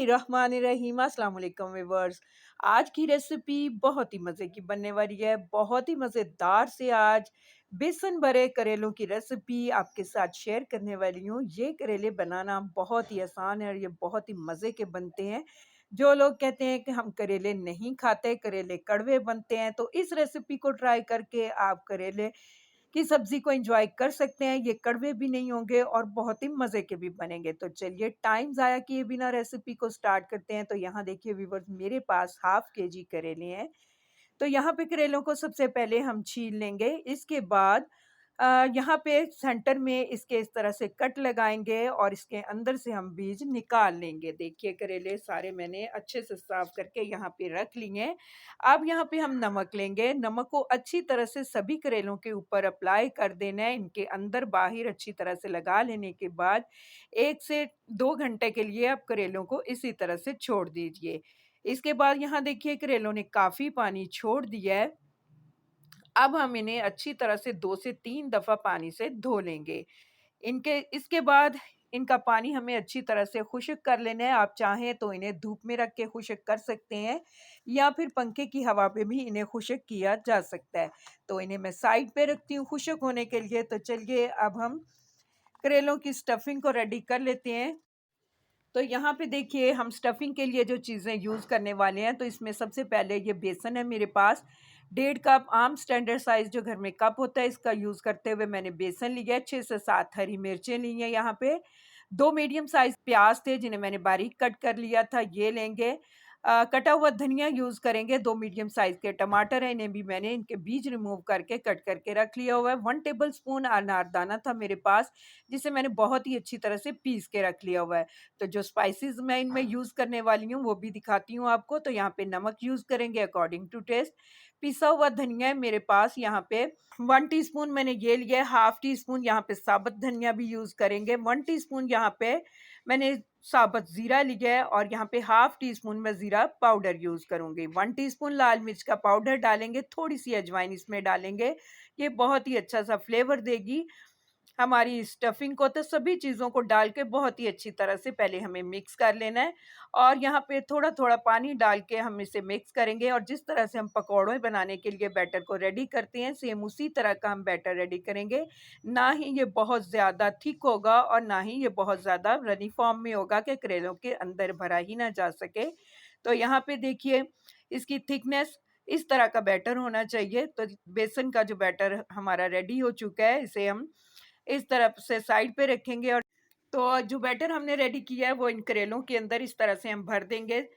बिस्मिल्लाहिर्रहमानिर्रहीम। अस्सलाम वालेकुम व्यूअर्स। आज की रेसिपी बहुत ही मज़े की बनने वाली है। बहुत ही मज़ेदार से आज बेसन भरे करेलों की रेसिपी आपके साथ शेयर करने वाली हूँ। ये करेले बनाना बहुत ही आसान है और ये बहुत ही मज़े के बनते हैं। जो लोग कहते हैं कि हम करेले नहीं खाते, करेले कड़वे बनते हैं, तो इस रेसिपी को ट्राई करके आप करेले की सब्ज़ी को एन्जॉय कर सकते हैं। ये कड़वे भी नहीं होंगे और बहुत ही मज़े के भी बनेंगे। तो चलिए टाइम ज़ाया किए बिना रेसिपी को स्टार्ट करते हैं। तो यहाँ देखिए व्यूअर्स, मेरे पास हाफ़ केजी करेले हैं। तो यहाँ पे करेलों को सबसे पहले हम छील लेंगे। इसके बाद यहाँ पे सेंटर में इसके इस तरह से कट लगाएँगे और इसके अंदर से हम बीज निकाल लेंगे। देखिए करेले सारे मैंने अच्छे से साफ करके यहाँ पे रख लिए हैं। अब यहाँ पे हम नमक लेंगे। नमक को अच्छी तरह से सभी करेलों के ऊपर अप्लाई कर देना है। इनके अंदर-बाहिर अच्छी तरह से लगा लेने के बाद 1 से 2 घंटे के लिए आप करेलों को इसी तरह से छोड़ दीजिए। इसके बाद यहाँ देखिए करेलों ने काफ़ी पानी छोड़ दिया है। अब हम इन्हें अच्छी तरह से 2 से 3 दफ़ा पानी से धो लेंगे। इनके इसके बाद इनका पानी हमें अच्छी तरह से खुश्क कर लेना है। आप चाहें तो इन्हें धूप में रख के खुश्क कर सकते हैं या फिर पंखे की हवा पे भी इन्हें खुश्क किया जा सकता है। तो इन्हें मैं साइड पे रखती हूँ खुश्क होने के लिए। तो चलिए अब हम करेलों की स्टफिंग को रेडी कर लेते हैं। तो यहाँ पे देखिए हम स्टफिंग के लिए जो चीज़ें यूज़ करने वाले हैं, तो इसमें सबसे पहले ये बेसन है मेरे पास। 1.5 कप आम स्टैंडर्ड साइज़ जो घर में कप होता है, इसका यूज़ करते हुए मैंने बेसन लिया है। 6 से 7 हरी मिर्चें ली हैं यहाँ पे। 2 मीडियम साइज़ प्याज़ थे जिन्हें मैंने बारीक कट कर लिया था, ये लेंगे। कटा हुआ धनिया यूज़ करेंगे। 2 मीडियम साइज़ के टमाटर हैं, इन्हें भी मैंने इनके बीज रिमूव करके कट करके रख लिया हुआ है। 1 टेबलस्पून अनारदाना था मेरे पास, जिसे मैंने बहुत ही अच्छी तरह से पीस के रख लिया हुआ है। तो जो स्पाइसेस मैं इनमें यूज़ करने वाली हूँ वो भी दिखाती हूँ आपको। तो यहाँ पे नमक यूज़ करेंगे अकॉर्डिंग टू टेस्ट। पिसा हुआ धनिया है मेरे पास यहाँ पे 1 टीस्पून मैंने ये लिया है। हाफ टी स्पून यहाँ पे साबुत धनिया भी यूज़ करेंगे। 1 टीस्पून यहाँ पे मैंने साबुत ज़ीरा लिया है और यहाँ पे हाफ टी स्पून मैं ज़ीरा पाउडर यूज़ करूँगी। 1 टीस्पून लाल मिर्च का पाउडर डालेंगे, थोड़ी-सी अजवाइन इसमें डालेंगे। ये बहुत ही अच्छा-सा फ्लेवर देगी हमारी स्टफिंग को। तो सभी चीज़ों को डाल के बहुत ही अच्छी तरह से पहले हमें मिक्स कर लेना है और यहाँ पे थोड़ा-थोड़ा पानी डाल के हम इसे मिक्स करेंगे और जिस तरह से हम पकौड़े बनाने के लिए बैटर को रेडी करते हैं, सेम उसी तरह का हम बैटर रेडी करेंगे। ना ही ये बहुत ज़्यादा थिक होगा और ना ही ये बहुत ज़्यादा रनी फॉर्म में होगा कि करेलों के अंदर भरा ही ना जा सके। तो यहाँ पे देखिए इसकी थिकनेस इस तरह का बैटर होना चाहिए। तो बेसन का जो बैटर हमारा रेडी हो चुका है, इसे हम इस तरफ से साइड पे रखेंगे और तो जो बैटर हमने रेडी किया है वो इन करेलों के अंदर इस तरह से हम भर देंगे।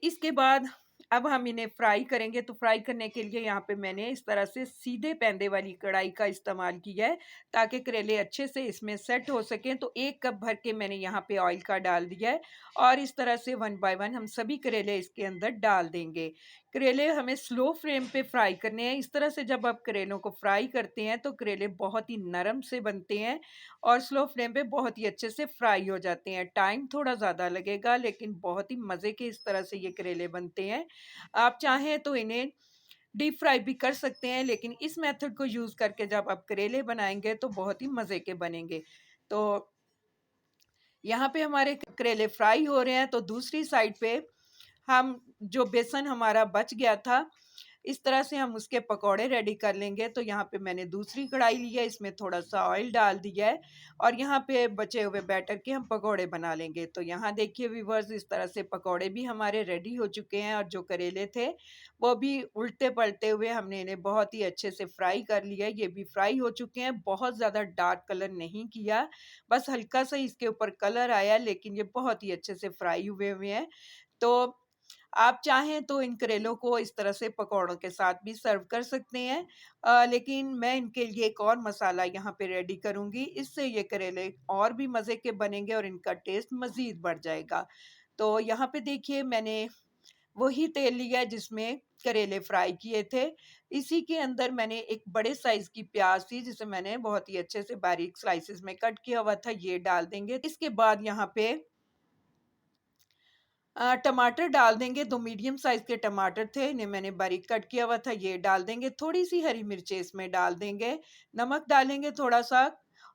इसके बाद अब हम इन्हें फ्राई करेंगे। तो फ्राई करने के लिए यहाँ पे मैंने इस तरह से सीधे पैंदे वाली कढ़ाई का इस्तेमाल किया है ताकि करेले अच्छे से इसमें सेट हो सकें। तो 1 कप भर के मैंने यहाँ पे ऑयल का डाल दिया है और इस तरह से 1 बाय 1 हम सभी करेले इसके अंदर डाल देंगे। करेले हमें स्लो फ्लेम पे फ्राई करने हैं। इस तरह से जब आप करेलों को फ्राई करते हैं तो करेले बहुत ही नरम से बनते हैं और स्लो फ्लेम पे बहुत ही अच्छे से फ्राई हो जाते हैं। टाइम थोड़ा ज़्यादा लगेगा लेकिन बहुत ही मज़े के इस तरह से ये करेले बनते हैं। आप चाहें तो इन्हें डीप फ्राई भी कर सकते हैं, लेकिन इस मेथड को यूज़ करके जब आप करेले बनाएँगे तो बहुत ही मज़े के बनेंगे। तो यहाँ पे हमारे करेले फ्राई हो रहे हैं, तो दूसरी साइड पे हम जो बेसन हमारा बच गया था, इस तरह से हम उसके पकौड़े रेडी कर लेंगे। तो यहाँ पे मैंने दूसरी कढ़ाई ली है, इसमें थोड़ा-सा ऑयल डाल दिया है और यहाँ पे बचे हुए बैटर के हम पकौड़े बना लेंगे। तो यहाँ देखिए व्यूअर्स, इस तरह से पकौड़े भी हमारे रेडी हो चुके हैं और जो करेले थे, वो भी उल्टे-पलटे हुए हमने इन्हें बहुत ही अच्छे से फ्राई कर लिया है। ये भी फ्राई हो चुके हैं, बहुत ज़्यादा डार्क कलर नहीं किया, बस हल्का-सा इसके ऊपर कलर आया, लेकिन ये बहुत ही अच्छे से फ्राई हुए हुए हैं। तो आप चाहें तो इन करेलों को इस तरह से पकौड़ों के साथ भी सर्व कर सकते हैं। लेकिन मैं इनके लिए एक और मसाला यहाँ पे रेडी करूँगी, इससे ये करेले और भी मज़े के बनेंगे और इनका टेस्ट मज़ीद बढ़ जाएगा। तो यहाँ पे देखिए मैंने वही तेल लिया है जिसमें करेले फ्राई किए थे। इसी के अंदर मैंने एक बड़े साइज़ की प्याज़ थी जिसे मैंने बहुत ही अच्छे से बारीक स्लाइसेस में कट किया हुआ था, ये डाल देंगे। इसके बाद यहाँ पे टमाटर डाल देंगे। 2 मीडियम साइज़ के टमाटर थे, इन्हें मैंने बारीक कट किया हुआ था, ये डाल देंगे। थोड़ी-सी हरी मिर्चें इसमें डाल देंगे, नमक डालेंगे थोड़ा-सा